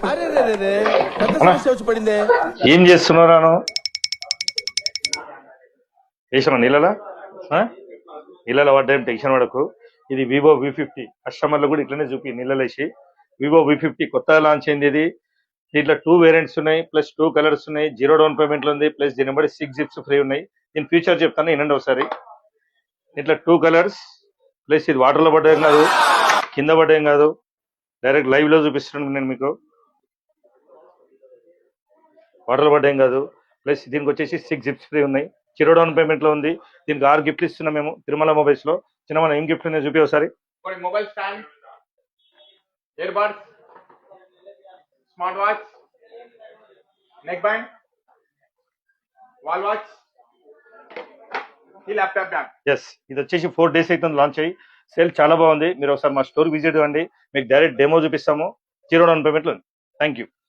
అరే రే రే రే, పెద్ద సమస్య వచ్చి పడిందే. ఏం చేస్తున్నారాను వేసిన నీళ్ళలా నీళ్ళలో పడ్డా టెన్షన్ పడకు. ఇది వివో V50 కస్టమర్లు కూడా ఇట్లనే చూపి నీళ్ళలో వేసి. వివో V50 కొత్తగా లాంచ్ అయింది ఇది. దీంట్లో 2 వేరియంట్స్ ఉన్నాయి, ప్లస్ 2 కలర్స్ ఉన్నాయి. 0 డౌన్ పేమెంట్ లో ఉంది, ప్లస్ దీని బట్టి 6 జిప్స్ ఫ్రీ ఉన్నాయి. దీని ఫ్యూచర్ చెప్తాను, వినండి ఒకసారి. ఇట్లా 2 కలర్స్, ప్లస్ ఇది వాటర్ లో పడ్డం కాదు, కింద పడ్డం కాదు, డైరెక్ట్ లైవ్ లో చూపిస్తున్నాను నేను మీకు. వాటర్ లో పడ్డం కాదు, ప్లస్ దీనికి వచ్చేసి 6 జిప్స్ ఫ్రీ ఉన్నాయి. 0 డౌన్ పేమెంట్ లో ఉంది. దీనికి 6 గిఫ్ట్లు ఇస్తున్నాం మేము తిరుమల మొబైల్స్ లో. చిన్న మన ఏం గిఫ్ట్ ఉందో చూపి ఒకసారి. Mobile stand, ear buds, smart watch, neck band, wall watch, ఈ ల్యాప్టాప్ బ్యాగ్. ఎస్, ఇది వచ్చేసి 4 డేస్ అయితే లాంచ్ అయ్యి. సేల్ చాలా బాగుంది. మీరు ఒకసారి మా స్టోర్ విజిట్ ఇవ్వండి, మీకు డైరెక్ట్ డెమో చూపిస్తాము. 0 డౌన్ పేమెంట్ లో ఉంది. Thank you.